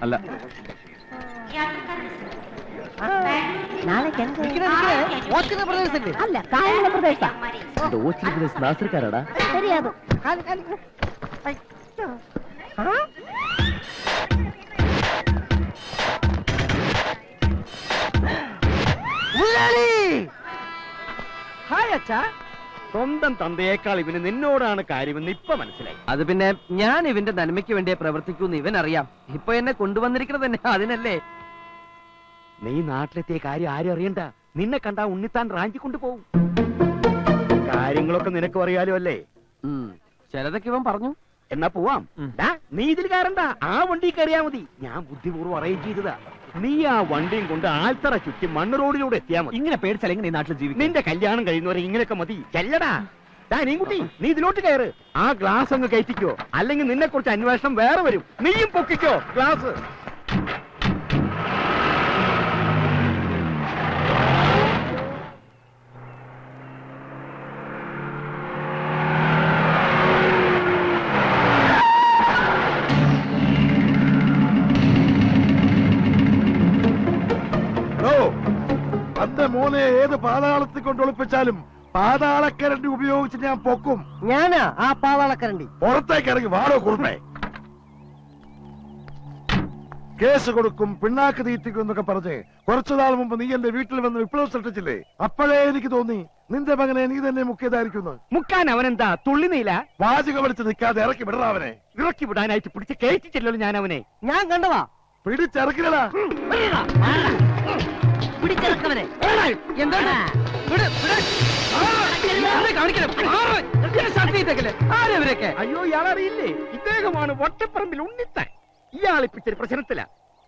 അല്ല നാസർക്കാരാടാ. സ്വന്തം തന്തയേക്കാൾ ഇവന് നിന്നോടാണ് കാര്യമെന്ന് ഇപ്പൊ മനസ്സിലായി. അത് പിന്നെ ഞാൻ ഇവന്റെ നന്മയ്ക്ക് വേണ്ടിയേ പ്രവർത്തിക്കൂന്ന് ഇവൻ അറിയാം. ഇപ്പൊ എന്നെ കൊണ്ടുവന്നിരിക്കുന്നത് തന്നെ അതിനല്ലേ. നീ നാട്ടിലെത്തിയ കാര്യം ആരും അറിയണ്ട. നിന്നെ കണ്ടാ ഉണ്ണിത്താൻ റാഞ്ചി കൊണ്ടുപോകും. കാര്യങ്ങളൊക്കെ നിനക്കും അറിയാലോ അല്ലേ? ചിലതൊക്കെ ഇവൻ പറഞ്ഞു. എന്നാ പോവാം. നീ ഇതിൽ കയറണ്ട, ആ വണ്ടി കയറിയാ മതി. ഞാൻ ബുദ്ധിപൂർവ്വം അറേഞ്ച് ചെയ്തതാ. നീ ആ വണ്ടിയും കൊണ്ട് ആൽത്തറ ചുറ്റി മണ്ണ് റോഡിലൂടെ എത്തിയാ മതി. ഇങ്ങനെ പേടിച്ചല്ലെങ്കിൽ ഈ നാട്ടിൽ ജീവിക്കും. നിന്റെ കല്യാണം കഴിയുന്നവരെ ഇങ്ങനെയൊക്കെ മതി. ചെല്ലടാ നീൻകുട്ടി, നീ ഇതിലോട്ട് കയറ്. ആ ഗ്ലാസ് അങ്ങ് കയറ്റിക്കോ, അല്ലെങ്കിൽ നിന്നെ കുറിച്ച് അന്വേഷണം വേറെ വരും. നീയും പൊക്കിക്കോ ഗ്ലാസ്. തന്റെ മോനെ ഏത് പാതാളത്തിൽ കൊണ്ടൊളിപ്പിച്ചാലും പാതാളക്കരണ്ടി ഉപയോഗിച്ച് ഞാൻ പൊക്കും. ഞാനാ ആ പാതാളക്കരണ്ടി. പുറത്തേക്ക് ഇറങ്ങി വാടോ കുറുമേ. കേസ് കൊടുക്കും, പിണ്ണാക്ക് തീറ്റിക്കും എന്നൊക്കെ പറഞ്ഞ് കുറച്ചുനാൾ മുമ്പ് നീ എന്റെ വീട്ടിൽ വന്ന് വിപ്ലവം സൃഷ്ടിച്ചില്ലേ? അപ്പോഴേ എനിക്ക് തോന്നി നിന്റെ മകനെ നീ തന്നെ മുക്കിയതായിരിക്കുന്നു. മുക്കാൻ അവനെന്താ തുള്ളി നീല? വാചക വലിച്ച് നിൽക്കാതെ ഇറക്കി വിടറാ അവനെ. ഇറക്കി വിടാനായിട്ട് പിടിച്ച് കയറ്റിച്ചല്ലോ ഞാൻ അവനെ. ഞാൻ കണ്ടതാ. പിടിച്ചിറക്കില്ലടാ. പിടിച്ചിറക്കവനെ. അയ്യോ, ഇയാളറിയില്ലേ? ഇദ്ദേഹമാണ് വട്ടപ്പറമ്പിൽ ഉണ്ണിത്താൻ. ഇയാളിപ്പിച്ചൊരു പ്രശ്നത്തില.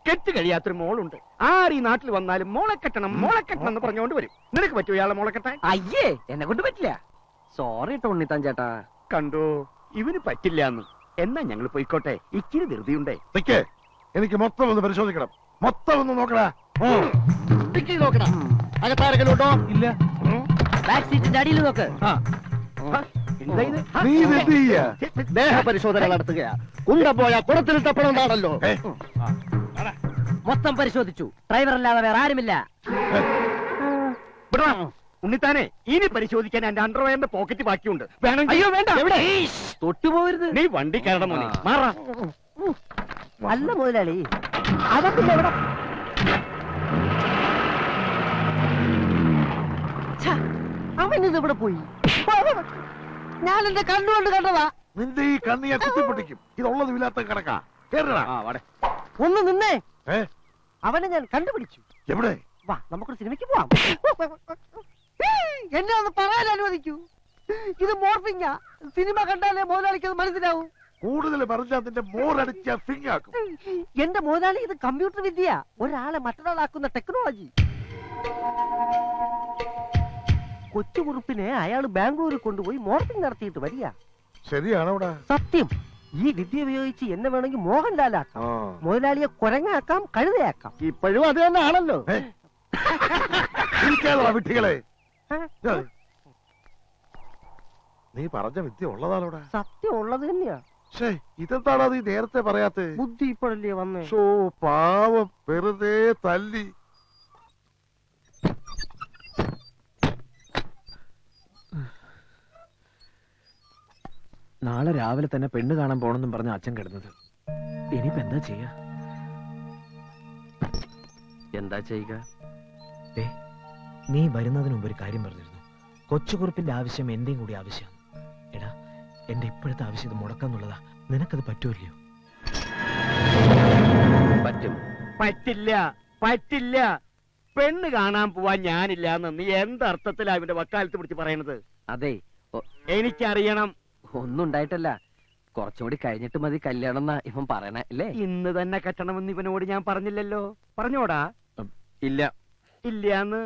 കെട്ട് കഴിയാത്തൊരു മോളുണ്ട്. ആര് ഈ നാട്ടിൽ വന്നാലും മോളെ കെട്ടണം എന്ന് പറഞ്ഞുകൊണ്ട് വരും. നിനക്ക് പറ്റുമോ ഇയാളെ മോളെ കെട്ടാൻ? അയ്യേ, എന്നെ കൊണ്ട് പറ്റില്ല. സോറി ഉണ്ണിത്താൻ ചേട്ടാ. കണ്ടോ, ഇവന് പറ്റില്ല എന്ന്. എന്നാ ഞങ്ങൾ പോയിക്കോട്ടെ, ഇച്ചിരി ധൃതിയുണ്ടേ. എനിക്ക് മൊത്തം ഒന്ന് പരിശോധിക്കണം. മൊത്തം ഒന്ന് നോക്കടാ. നോക്കടാ. അകത്താരെങ്കിലും ഉണ്ടോ? ഇല്ല. ബാക്ക് സീറ്റിന്റെ അടിയിൽ നോക്ക്. നീ എന്ത് ചെയ്യാ? ദേഹ പരിശോധന നടത്തുകയാ. കുണ്ട പോയാ കുടത്തിൽ തപ്പണുണ്ടാണല്ലോ. മൊത്തം പരിശോധിച്ചു. ഡ്രൈവർ അല്ലാതെ വേറെ ആരുമില്ല. ഉണ്ണിത്താനെ, ഇനി പരിശോധിക്കാൻ എന്റെ അണ്ടർവെയറിന്റെ പോക്കറ്റ് ബാക്കിയുണ്ട്. വേണം. അയ്യോ വേണ്ട, എവിടെ? തൊട്ടുപോകരുത്. നീ വണ്ടി കയറണം മോനെ. മാറാ. അല്ല മുതലാളി, അതൊക്കെ എവിടെ? അവൻ ഇതിവിടെ പോയി. ഞാൻ എന്റെ കണ്ണുകൊണ്ട് കണ്ടതാ. നിന്റെ ഈ കണ്ണ് ഞാൻ കുത്തിപ്പൊട്ടിക്കും. ഇതുള്ളത് ഇല്ലാത്ത കിടക്കാ. കേറടാ. ഒന്ന് നിന്നേ. അവനെ ഞാൻ കണ്ടുപിടിച്ചു. എവിടെ? വാ, നമുക്കൊരു സിനിമയ്ക്ക് പോവാം. എന്നെ ഒന്ന് പറയാൻ അനുവദിക്കൂ. ഇത് മോർഫിംഗാ. സിനിമ കണ്ടാലേ മുതലാളിക്ക് അത് മനസ്സിലാവും. കൂടുതൽ പറഞ്ഞാൽ നിന്റെ മോറടിച്ച ഫിംഗാക്കും. എന്റെ മുതലാളി, ഇത് കമ്പ്യൂട്ടർ വിദ്യ. ഒരാളെ മറ്റൊരാളാക്കുന്ന ടെക്നോളജി. കൊച്ചുകുറുപ്പിനെ അയാൾ ബാംഗ്ലൂരിൽ കൊണ്ടുപോയി മോർഫിംഗ് നടത്തിയിട്ട് വരിക. ശരിയാണോ? സത്യം. ഈ വിദ്യ ഉപയോഗിച്ച് എന്നെ വേണമെങ്കിൽ മോഹൻലാലാക്കാം, മുതലാളിയെ കുരങ്ങാക്കാം, കഴുതയാക്കാം. ഇപ്പോഴും അത് തന്നെ ആണല്ലോ. വിട്ടികളെ, നീ പറഞ്ഞ വിദ്യ ഉള്ളതാണോടാ? സത്യം ഉള്ളത് തന്നെയാ. ഇതെന്താണോ നീ നേരത്തെ പറയാത്ത? ബുദ്ധി ഇപ്പോഴല്ലേ വന്നേ. പാവം, വെറുതെ തല്ലി. നാളെ രാവിലെ തന്നെ പെണ്ണ് കാണാൻ പോണെന്നും പറഞ്ഞ അച്ഛൻ കിടന്നത്. ഇനിയിപ്പോ എന്താ ചെയ്യാ? എന്താ ചെയ്യുക? നീ വരുന്നതിന് മുമ്പ് ഒരു കാര്യം പറഞ്ഞിരുന്നു. കൊച്ചുകുറുപ്പിന്റെ ആവശ്യം എന്റെയും കൂടി ആവശ്യമാണ്. എടാ, എന്റെ ഇപ്പോഴത്തെ ആവശ്യം ഇത് മുടക്കാന്നുള്ളതാ. നിനക്കത് പറ്റൂല്ലയോ? പറ്റും. പറ്റില്ല, പറ്റില്ല. പെണ്ണ് കാണാൻ പോവാൻ ഞാനില്ല എന്ന് നീ എന്തർത്ഥത്തിലാ ഇവന്റെ വക്കാലത്ത് പിടിച്ച് പറയണത്? അതെ, എനിക്കറിയണം. ഒന്നും ഉണ്ടായിട്ടല്ല. കുറച്ചുകൂടി കഴിഞ്ഞിട്ട് മതി കല്യാണം എന്നാ ഇവൻ പറയണേ അല്ലേ? ഇന്ന് തന്നെ കെട്ടണമെന്ന് ഇവനോട് ഞാൻ പറഞ്ഞില്ലല്ലോ. പറഞ്ഞോടാ? ഇല്ല. ഇല്ലാന്ന്.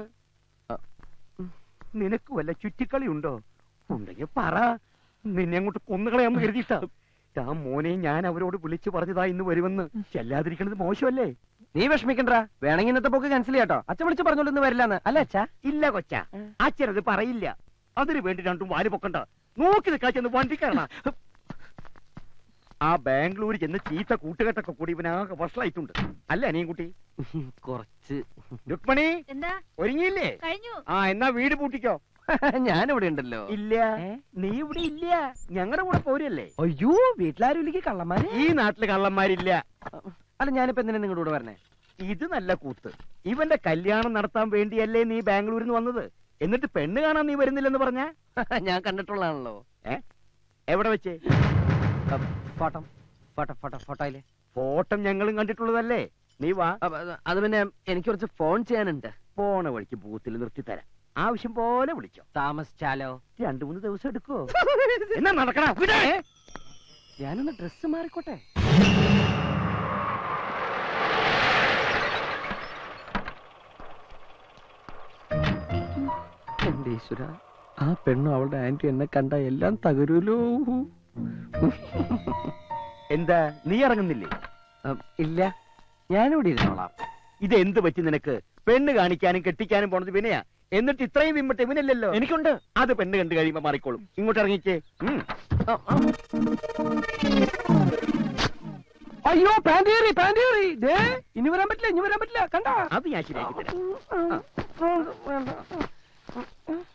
നിനക്ക് വല്ല ചുറ്റിക്കളി ഉണ്ടോ? ഉണ്ടെങ്കിൽ പറ. നിന്നെ അങ്ങോട്ട് കൊന്നുകളയാന്ന് കരുതിയിട്ടാ. ആ മോനെ ഞാൻ അവരോട് വിളിച്ചു പറഞ്ഞതാ ഇന്ന് വരുമെന്ന്. ചെല്ലാതിരിക്കണത് മോശമല്ലേ? നീ വിഷമിക്കണ്ട. വേണമെങ്കിൽ ഇന്നത്തെ പോക്ക് ക്യാൻസൽ ചെയ്യാട്ടോ. അച്ഛൻ വിളിച്ച് പറഞ്ഞോളൂ ഇന്ന് വരില്ലാന്ന്. അല്ലേ അച്ഛാ? ഇല്ല കൊച്ച, അച്ഛനത് പറയില്ല. അതിനു വേണ്ടി രണ്ടും വാല് പൊക്കണ്ട. നോക്കി നിൽക്കാ ചെന്ന് വണ്ടി കയറണം. ആ ബാംഗ്ലൂർ ചെന്ന് ചീത്ത കൂട്ടുകെട്ടൊക്കെ കൂടി ഇവനാകെ വഷളായിട്ടുണ്ട്. അല്ല അനിയൻകുട്ടി? കുറച്ച്. രുക്മണി എന്താ ഒരുങ്ങിയില്ലേ? കഴിഞ്ഞു. ആ എന്നാ വീട് പൂട്ടിക്കോ. ഞാനിവിടെ ഉണ്ടല്ലോ. ഇല്ല, നീ ഇവിടെ ഇല്ല, ഞങ്ങളുടെ കൂടെ പോരല്ലേ. അയ്യോ, വീട്ടിലാരും ഇല്ലെങ്കിൽ കള്ളന്മാര്. ഈ നാട്ടില് കള്ളന്മാരില്ല. അല്ല, ഞാനിപ്പോ എന്തിനാ നിങ്ങളുടെ കൂടെ വരണേ? ഇത് നല്ല കൂത്ത്. ഇവന്റെ കല്യാണം നടത്താൻ വേണ്ടിയല്ലേ നീ ബാംഗ്ലൂരിൽ നിന്ന് വന്നത്? എന്നിട്ട് പെണ്ണ് കാണാൻ നീ വരുന്നില്ലെന്ന് പറഞ്ഞ? ഞാൻ കണ്ടിട്ടുള്ളതാണല്ലോ. എവിടെ വെച്ച്? ഫോട്ടോ ഫോട്ടോ ഫോട്ടോ ഫോട്ടോയില്. ഫോട്ടം ഞങ്ങളും കണ്ടിട്ടുള്ളതല്ലേ. നീ വാ. അത് പിന്നെ എനിക്ക് കുറച്ച് ഫോൺ ചെയ്യാനുണ്ട്. പോണ വഴിക്ക് ബൂത്തിൽ നിർത്തി തരാം. ആവശ്യം പോലെ വിളിച്ചോ. താമസിച്ചാലോ? 2-3 ദിവസം എടുക്കോ? എന്നാ നടക്കണ. ഞാനൊന്ന് ഡ്രസ് മാറിക്കോട്ടെ. എന്റെ ഈശ്വര, ആ പെണ്ണും അവളുടെ ആന്റി എന്നെ കണ്ട എല്ലാം തകരൂലോ. എന്താ നീ ഇറങ്ങുന്നില്ലേ? ഇല്ല, ഞാനിവിടെ ഇരുന്നോളാം. ഇത് എന്ത് പറ്റി നിനക്ക്? പെണ്ണ് കാണിക്കാനും കെട്ടിക്കാനും പോണത് വിനയാ. എന്നിട്ട് ഇത്രയും വിമ്പട്ട് ഇവനല്ലല്ലോ. എനിക്കുണ്ട്. അത് പെണ്ണ് കണ്ടു കഴിയുമ്പോ മാറിക്കോളും. ഇങ്ങോട്ട് ഇറങ്ങിക്കേ. അയ്യോ, പാൻറ്റേറി പാൻറ്റേറി. ഇനി വരാൻ പറ്റില്ല, ഇനി വരാൻ പറ്റില്ല. കണ്ട, അത് ഞാൻ ശരിയാക്കി തരാം.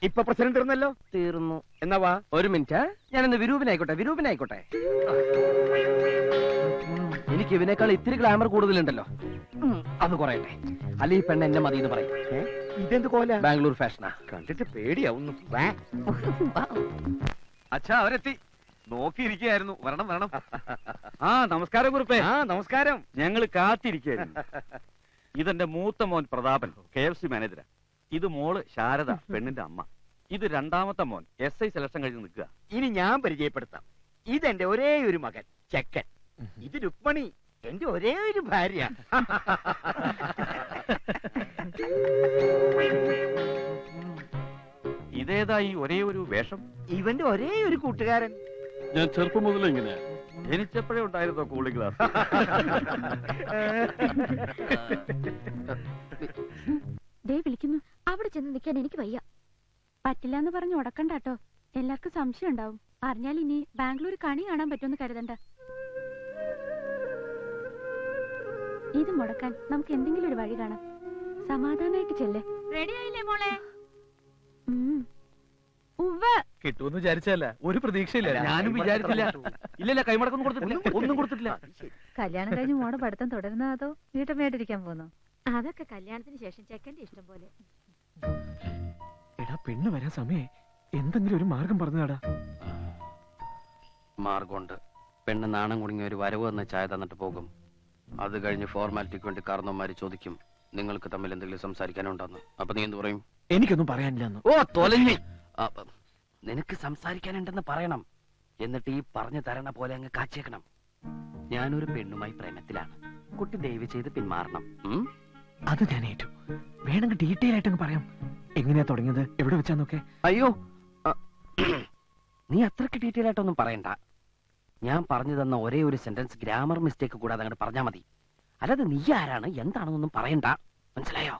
ഇപ്പൊ പ്രസിഡന്റ് ഇരുന്നല്ലോ. തീർന്നു. എന്നാ വാ. ഒരു മിനിറ്റ്, ഞാനൊന്ന് വിരൂപനായിക്കോട്ടെ. വിരൂപനായിക്കോട്ടെ. എനിക്ക് ഇവനേക്കാൾ ഇത്തിരി ഗ്ലാമർ കൂടുതലുണ്ടല്ലോ. അത് കുറയട്ടെ. അല്ല, ഈ പെണ്ണ് എന്നെ മതി എന്ന് പറയും. ഇതെന്ത് കോല? ബാംഗ്ലൂർ ഫാഷനാ. കണ്ടിട്ട് പേടിയാവുന്നു. അച്ഛാ, അവരെത്തി. നോക്കിയിരിക്കുകയായിരുന്നു. വരണം വരണം. ആ നമസ്കാരം കുറുപ്പേ. ആ നമസ്കാരം. ഞങ്ങള് കാത്തിരിക്കുകയായിരുന്നു. ഇതെന്റെ മൂത്ത മോൻ പ്രതാപൻ, KFC മാനേജരാ. ഇത് മോള് ശാരദ, പെണ്ണിന്റെ അമ്മ. ഇത് രണ്ടാമത്തെ മോൻ, SI സെലക്ഷൻ കഴിഞ്ഞ് നിൽക്കുക. ഇനി ഞാൻ പരിചയപ്പെടുത്താം. ഇതെന്റെ ഒരേ ഒരു മകൻ ചെക്കൻ. ഇത് രുക്മണി, എന്റെ ഒരേ ഒരു ഭാര്യ. ഇതേതാ ഈ ഒരേ ഒരു വേഷം? ഇവന്റെ ഒരേ ഒരു കൂട്ടുകാരൻ. ഞാൻ ചെറുപ്പം മുതലേ ഇങ്ങനെയാ. ജനിച്ചപ്പോഴേ ഉണ്ടായിരുന്നോ കൂളിംഗ് ഗ്ലാസ്? ദേ വിളിക്കുന്നു. അവിടെ ചെന്ന് നിൽക്കാൻ എനിക്ക് വയ്യ. പറ്റില്ല എന്ന് പറഞ്ഞ് ഉടക്കണ്ടാട്ടോ. എല്ലാവർക്കും സംശയം ഉണ്ടാവും. അറിഞ്ഞാൽ ഇനി ബാംഗ്ലൂർ കണി കാണാൻ പറ്റുമെന്ന് കരുതണ്ട. ഇത് മുടക്കാൻ നമുക്ക് എന്തെങ്കിലും ഒരു വഴി കാണാം. സമാധാനായിട്ട് ചെല്ലേ. റെഡിയായില്ലേ മോളെ? കിട്ടുമെന്ന് വിചാരിച്ചല്ല, ഒരു പ്രതീക്ഷയില്ല. ഞാനും വിചാരിച്ചില്ല. ഇല്ലല്ല, കൈമടക്കൊന്നും കൊടുത്തിട്ടില്ല, ഒന്നും കൊടുത്തിട്ടില്ല. കല്യാണം കഴിഞ്ഞ് മോടെ പഠിത്തം തുടരുന്നോ അതോ വീട്ടമ്മയായിട്ടിരിക്കാൻ പോകുന്നു? അതൊക്കെ കല്യാണത്തിന് ശേഷം ചെക്കന്റെ ഇഷ്ടം പോലെ. എടാ, പെണ്ണ് വരാൻ സമയേ. എന്തെങ്കിലും ഒരു മാർഗം പറഞ്ഞാടാ. മാർഗമുണ്ട്. പെണ്ണ് നാണം കുടുങ്ങിയ ഒരു വരവ് എന്ന ചായ തന്നിട്ട് പോകും. അത് കഴിഞ്ഞ് ഫോർമാലിറ്റിക്ക് വേണ്ടി കാരണവന്മാര് ചോദിക്കും, നിങ്ങൾക്ക് തമ്മിൽ എന്തെങ്കിലും സംസാരിക്കാനുണ്ടെന്ന്. അപ്പൊ നീ എന്ത് പറയും? എനിക്കൊന്നും പറയാനില്ലെന്ന്. ഓ തൊലഞ്ഞി. നിനക്ക് സംസാരിക്കാനുണ്ടെന്ന് പറയണം. എന്നിട്ട് ഈ പറഞ്ഞു തരണ പോലെ അങ്ങ് കാച്ചേക്കണം. ഞാനൊരു പെണ്ണുമായി പ്രേമത്തിലാണ്. കുട്ടി ദയവ് ചെയ്ത് പിന്മാറണം. അത് ഞാൻ ഏറ്റു. വേണമെങ്കിൽ ഡീറ്റെയിൽ ആയിട്ടങ്ങ് പറയാം. എങ്ങനെയാ തുടങ്ങിയത്, എവിടെ വെച്ചാന്നൊക്കെ. അയ്യോ, നീ അത്രക്ക് ഡീറ്റെയിൽ ആയിട്ടൊന്നും പറയണ്ട. ഞാൻ പറഞ്ഞു തന്ന ഒരേ ഒരു സെന്റൻസ് ഗ്രാമർ മിസ്റ്റേക്ക് കൂടാതെ അങ്ങോട്ട് പറഞ്ഞാൽ മതി. അല്ലാതെ നീ ആരാണ് എന്താണെന്നൊന്നും പറയണ്ട. മനസ്സിലായോ?